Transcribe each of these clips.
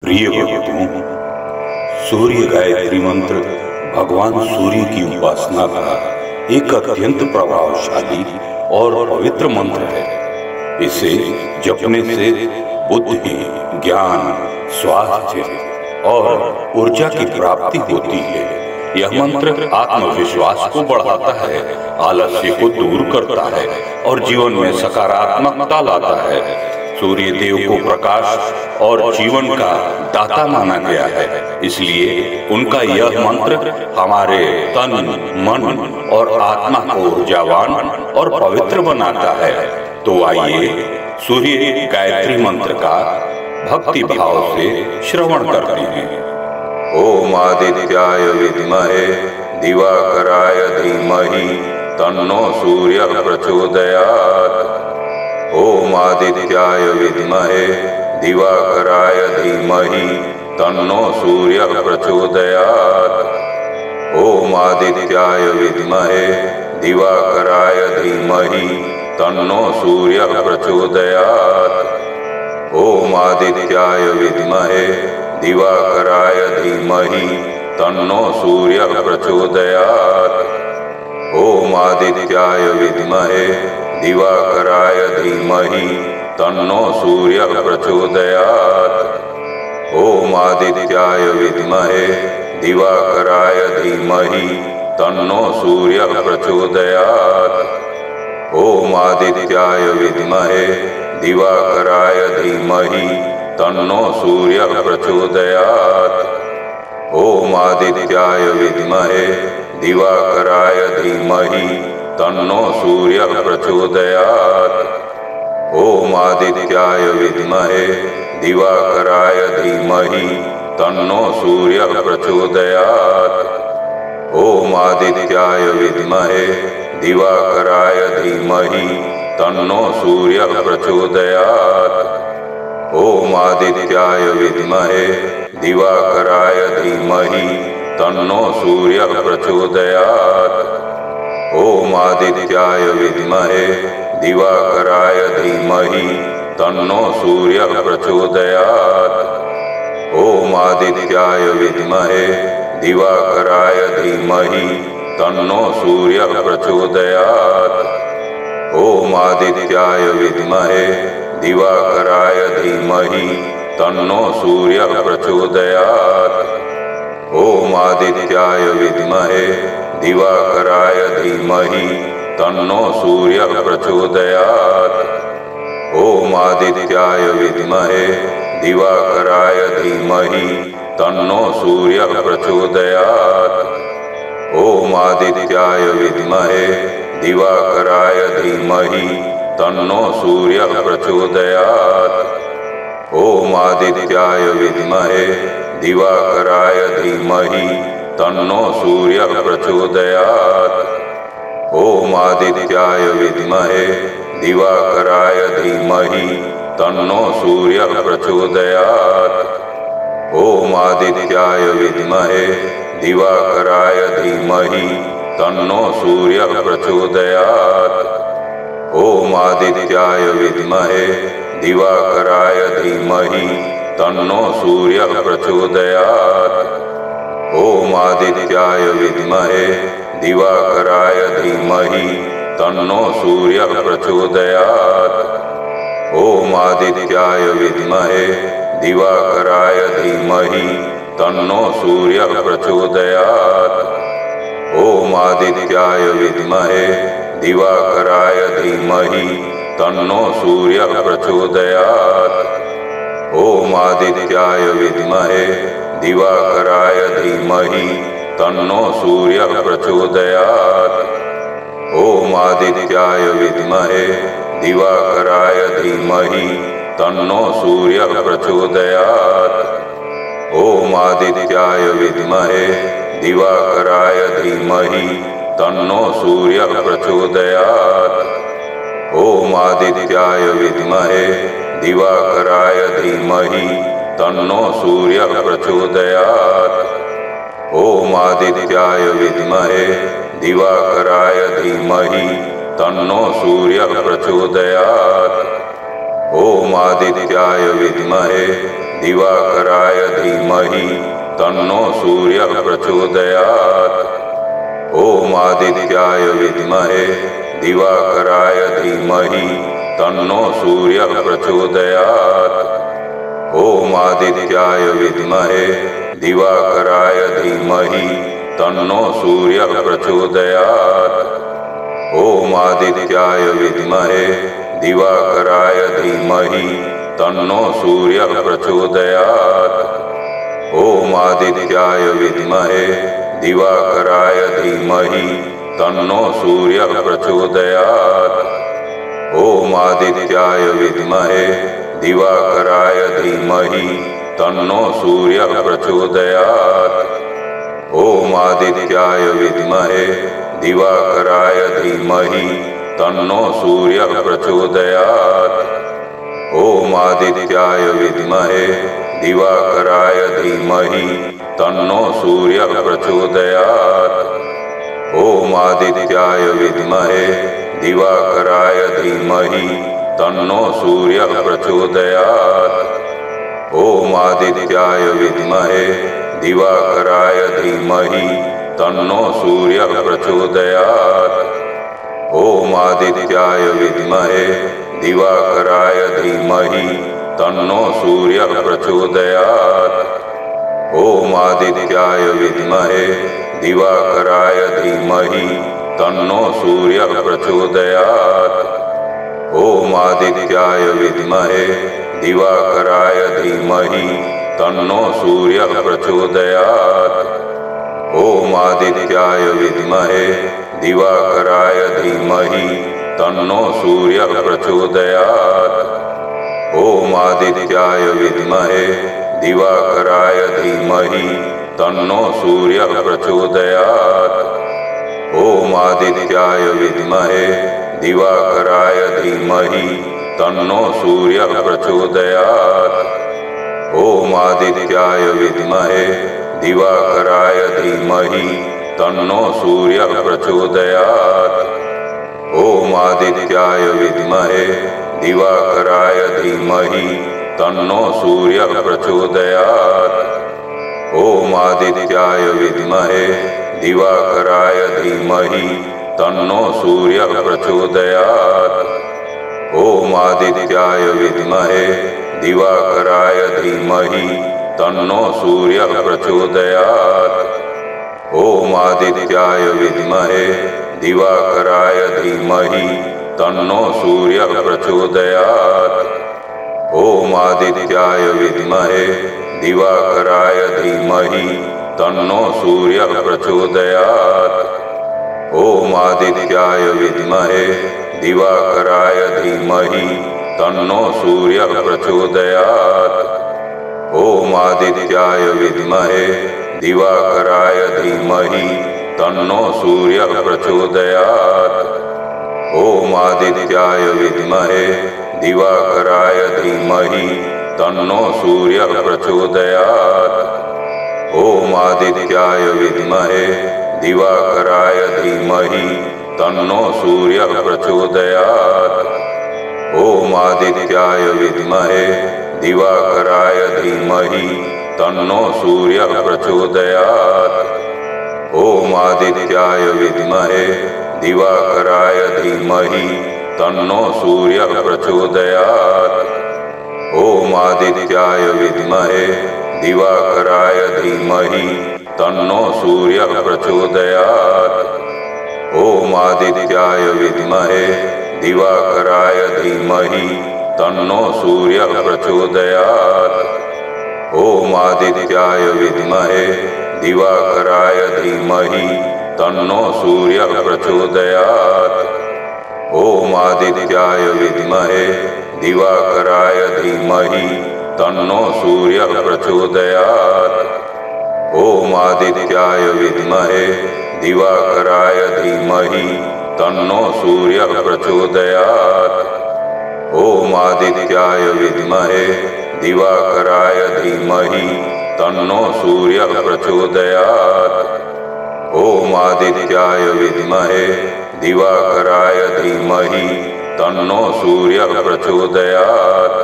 प्रिय भक्तों, सूर्य गायत्री मंत्र भगवान सूर्य की उपासना का एक अत्यंत प्रभावशाली और पवित्र मंत्र है। इसे जपने से बुद्धि, ज्ञान, स्वास्थ्य और ऊर्जा की प्राप्ति होती है। यह मंत्र आत्मविश्वास को बढ़ाता है, आलस्य को दूर करता है और जीवन में सकारात्मकता लाता है। सूर्य देव को प्रकाश और जीवन का दाता माना गया है, इसलिए उनका यह मंत्र हमारे तन, मन और आत्मा को ऊर्जावान और पवित्र बनाता है। तो आइए सूर्य गायत्री मंत्र का भक्ति भाव से श्रवण करते हैं। ओम आदित्याय विद्महे दिवाकराय धीमहि तन्नो सूर्यः प्रचोदयात्। ओम आदित्याय विद्महे दिवाकराय धीमहि तन्नो सूर्यः प्रचोदयात्। ओम आदित्याय विद्महे दिवाकराय धीमहि तन्नो सूर्यः प्रचोदयात्। ओम आदित्याय विद्महे दिवाकराय धीमहि तन्नो सूर्यः प्रचोदयात्। ओम आदित्याय विद्महे दिवाकराय धीमहि तन्नो सूर्यः प्रचोदयात्। ओम आदित्याय विद्महे दिवाकराय धीमहि तन्नो सूर्यः प्रचोदयात्। ओम आदित्याय विद्महे दिवाकराय धीमहि तन्नो सूर्यः प्रचोदयात्। ओम आदित्याय विद्महे दिवाकराय धीमहि तन्नो सूर्यः प्रचोदयात्। ओम आदित्याय विद्महे दिवाकराय धीमहि तन्नो सूर्यः प्रचोदयात्। ओम आदित्याय विद्महे दिवाकराय धीमहि तन्नो सूर्यः प्रचोदयात्। ओम आदित्याय विद्महे दिवाकराय धीमहि तन्नो सूर्यः प्रचोदयात्। ओम आदित्याय विद्महे दिवाकराय धीमहि तन्नो सूर्यः प्रचोदयात्। ओम आदित्याय विद्महे दिवाकराय धीमहि तन्नो सूर्यः प्रचोदयात्। ओम आदित्याय विद्महे दिवाकराय धीमहि तन्नो सूर्यः प्रचोदयात्। ओम आदित्याय विद्महे दिवाकराय धीमहि तन्नो सूर्यः प्रचोदयात्। ओम आदित्याय विद्महे दिवाकराय धीमहि तन्नो सूर्यः प्रचोदयात्। ओम आदित्याय विद्महे दिवाकराय धीमहि तन्नो सूर्यः प्रचोदयात्। ओम आदित्याय विद्महे दिवाकराय धीमहि तन्नो सूर्यः प्रचोदयात्। ओम आदित्याय विद्महे दिवाकराय धीमहि तन्नो सूर्यः प्रचोदयात्। ओम आदित्याय विद्महे दिवाकराय धीमहि तन्नो सूर्यः प्रचोदयात्। ओम आदित्याय विद्महे दिवाकराय धीमहि तन्नो सूर्यः प्रचोदयात्। ओम आदित्याय विद्महे दिवाकराय धीमहि तन्नो सूर्यः प्रचोदयात्। ओम आदित्याय विद्महे दिवाकराय धीमहि तन्नो सूर्यः प्रचोदयात्। ओम आदित्याय विद्महे दिवाकराय धीमहि तन्नो सूर्यः प्रचोदयात्। ओम आदित्याय विद्महे दिवाकराय धीमहि तन्नो सूर्यः प्रचोदयात्। ओम आदित्याय विद्महे दिवाकराय धीमहि तन्नो सूर्यः प्रचोदयात्। ओम आदित्याय विद्महे दिवाकराय धीमहि तन्नो सूर्यः प्रचोदयात्। ओम आदित्याय विद्महे दिवाकराय धीमहि तन्नो सूर्यः प्रचोदयात्। ओम आदित्याय विद्महे दिवाकराय धीमहि तन्नो सूर्यः प्रचोदयात्। ओम आदित्याय विद्महे दिवाकराय धीमहि तन्नो सूर्यः प्रचोदयात्। ॐ आदित्याय विद्महे दिवाकराय धीमहि तन्नो सूर्यः प्रचोदयात्। ॐ आदित्याय विद्महे दिवाकराय धीमहि तन्नो सूर्यः प्रचोदयात्। ॐ आदित्याय विद्महे दिवाकराय धीमहि तन्नो सूर्यः प्रचोदयात्। ॐ आदित्याय विद्महे दिवाकराय धीमहि तन्नो सूर्यः प्रचोदयात्। ॐ आदित्याय विद्महे दिवाकराय धीमहि तन्नो सूर्यः प्रचोदयात्। ॐ आदित्याय विद्महे दिवाकराय धीमहि तन्नो सूर्यः प्रचोदयात्। ॐ आदित्याय विद्महे दिवाकराय धीमहि तन्नो सूर्यः प्रचोदयात्। ॐ आदित्याय विद्महे दिवाकराय धीमहि तन्नो सूर्यः प्रचोदयात्। ॐ आदित्याय विद्महे दिवाकराय धीमहि तन्नो सूर्यः प्रचोदयात्। ॐ आदित्याय विद्महे दिवाकराय धीमहि तन्नो सूर्यः प्रचोदयात्। ॐ आदित्याय विद्महे दिवाकराय धीमहि तन्नो सूर्यः प्रचोदयात्। ॐ आदित्याय विद्महे दिवाकराय धीमहि तन्नो सूर्यः प्रचोदयात्। ॐ आदित्याय विद्महे दिवाकराय धीमहि तन्नो सूर्यः प्रचोदयात्। ॐ आदित्याय विद्महे दिवाकराय धीमहि तन्नो सूर्यः प्रचोदयात्। ॐ आदित्याय विद्महे दिवाकराय धीमहि तन्नो सूर्यः प्रचोदयात्। ॐ आदित्याय विद्महे दिवाकराय धीमहि तन्नो सूर्यः प्रचोदयात्। ॐ आदित्याय विद्महे दिवाकराय धीमहि तन्नो सूर्यः प्रचोदयात्। ॐ आदित्याय विद्महे दिवाकराय धीमहि तन्नो सूर्यः प्रचोदयात्। ॐ आदित्याय विद्महे दिवाकराय धीमहि तन्नो सूर्यः प्रचोदयात्। ॐ आदित्याय विद्महे दिवाकराय धीमहि तन्नो सूर्यः प्रचोदयात्। ॐ आदित्याय विद्महे दिवाकराय धीमहि तन्नो सूर्यः प्रचोदयात्। ॐ आदित्याय विद्महे दिवाकराय धीमहि तन्नो सूर्यः प्रचोदयात्। ॐ आदित्याय विद्महे दिवाकराय धीमहि तन्नो सूर्यः प्रचोदयात्। ॐ आदित्याय विद्महे दिवाकराय धीमहि तन्नो सूर्यः प्रचोदयात्। ॐ आदित्याय विद्महे दिवाकराय धीमहि तन्नो सूर्यः प्रचोदयात्। ॐ आदित्याय विद्महे दिवाकराय धीमहि तन्नो सूर्यः प्रचोदयात्। ॐ आदित्याय विद्महे दिवाकराय धीमहि तन्नो सूर्यः प्रचोदयात्। ॐ आदित्याय विद्महे दिवाकराय धीमहि तन्नो सूर्यः प्रचोदयात्। ॐ आदित्याय विद्महे दिवाकराय धीमहि तन्नो सूर्यः प्रचोदयात्। ॐ आदित्याय विद्महे दिवाकराय धीमहि तन्नो सूर्यः प्रचोदयात्। ॐ आदित्याय विद्महे दिवाकराय धीमहि तन्नो सूर्यः प्रचोदयात्। ॐ आदित्याय विद्महे दिवाकराय धीमहि तन्नो सूर्यः प्रचोदयात्। ॐ आदित्याय विद्महे दिवाकराय धीमहि तन्नो सूर्यः प्रचोदयात्। ॐ आदित्याय विद्महे दिवाकराय धीमहि तन्नो सूर्यः प्रचोदयात्।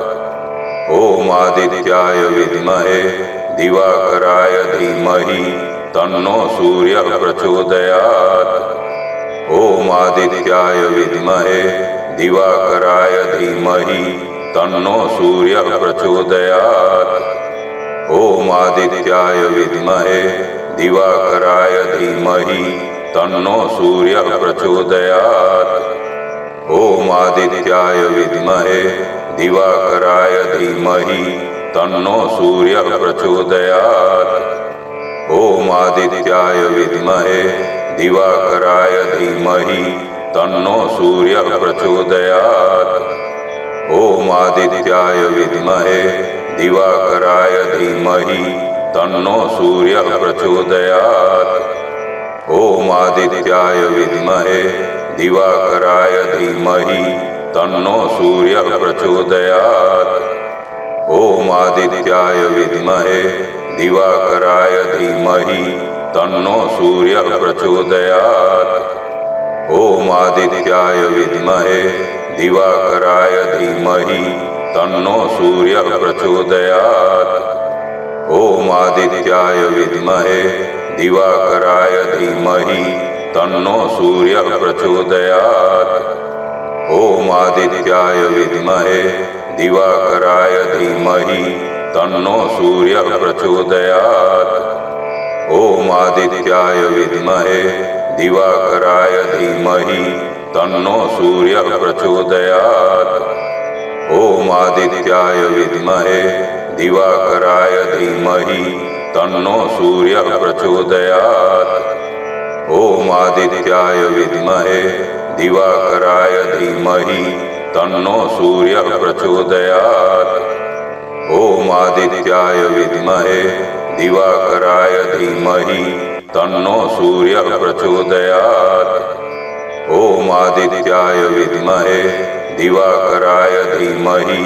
ओम आदित्याय विद्महे दिवाकराय धीमहि तन्नो सूर्यः प्रचोदयात्। ओम आदित्याय विद्महे दिवाकराय धीमहि तन्नो सूर्यः प्रचोदयात्। ओम आदित्याय विद्महे दिवाकराय धीमहि तन्नो सूर्यः प्रचोदयात्। ओम आदित्याय विद्महे दिवाकराय धीमहि तन्नो सूर्यः प्रचोदयात्। ओम आदित्याय विद्महे दिवाकराय धीमहि तन्नो सूर्यः प्रचोदयात्। ओम आदित्याय विद्महे दिवाकराय धीमहि तन्नो सूर्यः प्रचोदयात्। ओम आदित्याय विद्महे दिवाकराय धीमहि तन्नो सूर्यः प्रचोदयात्। ओम आदित्याय विद्महे दिवाकराय धीमहि तन्नो सूर्यः प्रचोदयात्। ओम आदित्याय विद्महे दिवाकराय धीमहि तन्नो सूर्यः प्रचोदयात्। ओम आदित्याय विद्महे दिवाकराय धीमहि तन्नो सूर्यः प्रचोदयात्। ओम आदित्याय विद्महे दिवाकराय धीमहि तन्नो सूर्यः प्रचोदयात्। ओम आदित्याय विद्महे दिवाकराय धीमहि तन्नो सूर्यः प्रचोदयात्। ओम आदित्याय विद्महे दिवाकराय धीमहि तन्नो सूर्यः प्रचोदयात्। ओम आदित्याय विद्महे दिवाकराय धीमहि तन्नो सूर्यः प्रचोदयात्। ओम आदित्याय विद्महे दिवाकराय धीमहि तन्नो सूर्यः प्रचोदयात्। ओम आदित्याय विद्महे दिवाकराय धीमहि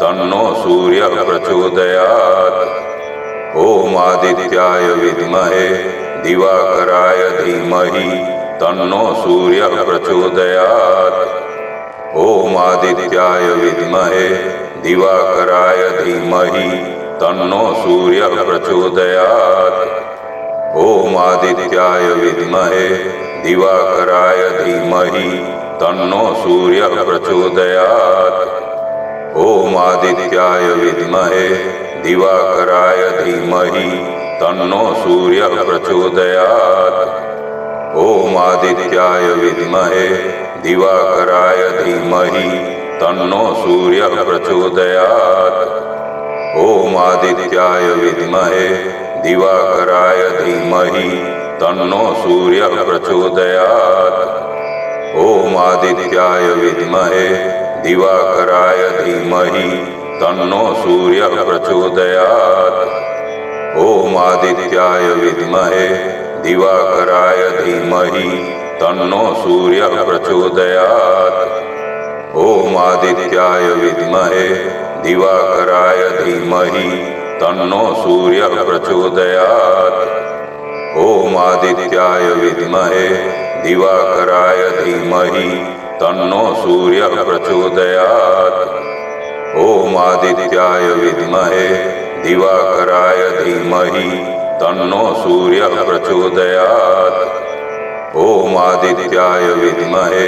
तन्नो सूर्यः प्रचोदयात्। ओम आदित्याय विद्महे दिवाकराय धीमहि तन्नो सूर्यः प्रचोदयात्। ओम आदित्याय विद्महे दिवाकराय धीमहि तन्नो सूर्यः प्रचोदयात्। ओम आदित्याय विद्महे दिवाकराय धीमहि तन्नो सूर्यः प्रचोदयात्। ओम आदित्याय विद्महे दिवाकराय धीमहि तन्नो सूर्यः प्रचोदयात्। ओम आदित्याय विद्महे दिवाकराय धीमहि तन्नो सूर्यः प्रचोदयात्। ओम आदित्याय विद्महे दिवाकराय धीमहि तन्नो सूर्यः प्रचोदयात्। ओम आदित्याय विद्महे दिवाकराय धीमहि तन्नो सूर्यः प्रचोदयात्। ओम आदित्याय विद्महे दिवाकराय धीमहि तन्नो सूर्यः प्रचोदयात्। ओम आदित्याय विद्महे दिवाकराय धीमहि तन्नो सूर्यः प्रचोदयात्। ओम आदित्याय विद्महे दिवाकराय धीमहि तन्नो सूर्यः प्रचोदयात्। ओम आदित्याय विद्महे दिवाकराय धीमहि तन्नो सूर्यः प्रचोदयात्। ओम आदित्याय विद्महे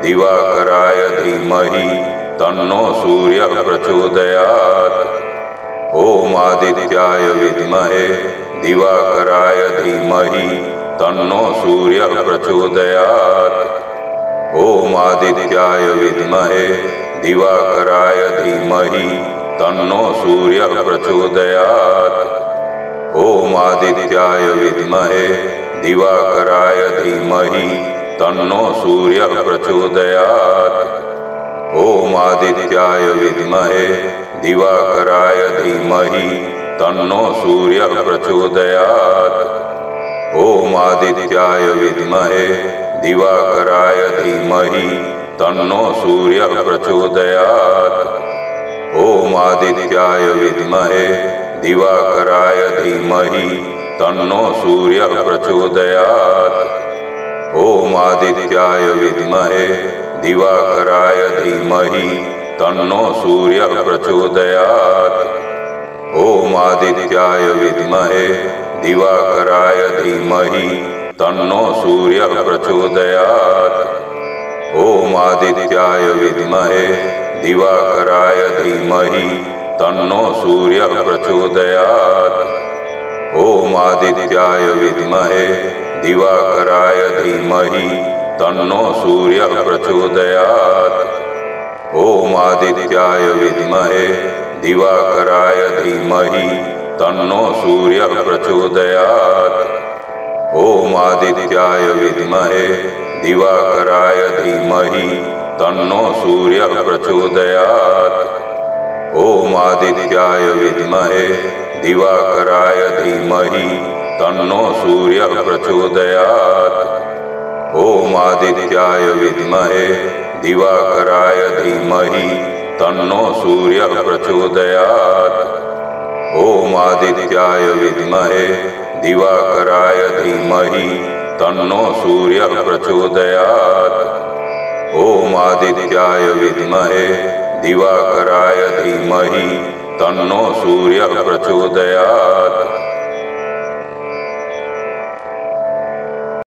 दिवाकराय धीमहि तन्नो सूर्यः प्रचोदयात्। ओम आदित्याय विद्महे दिवाकराय धीमहि तन्नो सूर्यः प्रचोदयात्। ओम आदित्याय विद्महे दिवाकराय धीमहि तन्नो सूर्यः प्रचोदयात्। ओम आदित्याय विद्महे दिवाकराय धीमहि तन्नो सूर्यः प्रचोदयात्। ओम आदित्याय विद्महे दिवाकराय धीमहि तन्नो सूर्यः प्रचोदयात्। ओम आदित्याय विद्महे दिवाकराय धीमहि तन्नो सूर्यः प्रचोदयात्। ओम आदित्याय विद्महे दिवाकराय धीमहि तन्नो सूर्यः प्रचोदयात्। ओम आदित्याय विद्महे दिवाकराय धीमहि तन्नो सूर्यः प्रचोदयात्। ॐ आदित्याय विद्महे दिवाकराय धीमहि तन्नो सूर्यः प्रचोदयात्। ॐ आदित्याय विद्महे दिवाकराय धीमहि तन्नो सूर्यः प्रचोदयात्। ॐ आदित्याय विद्महे दिवाकराय धीमहि तन्नो सूर्यः प्रचोदयात्। ॐ आदित्याय विद्महे दिवाकराय धीमहि तन्नो सूर्यः प्रचोदयात्। ॐ आदित्याय विद्महे दिवाकराय धीमहि तन्नो सूर्यः प्रचोदयात्। ॐ आदित्याय विद्महे दिवाकराय धीमहि तन्नो सूर्यः प्रचोदयात्। ॐ आदित्याय विद्महे दिवाकराय धीमहि तन्नो सूर्यः प्रचोदयात्। ॐ आदित्याय विद्महे दिवाकराय धीमहि तन्नो सूर्यः प्रचोदयात्। ॐ आदित्याय विद्महे दिवाकराय धीमहि तन्नो सूर्यः प्रचोदयात्।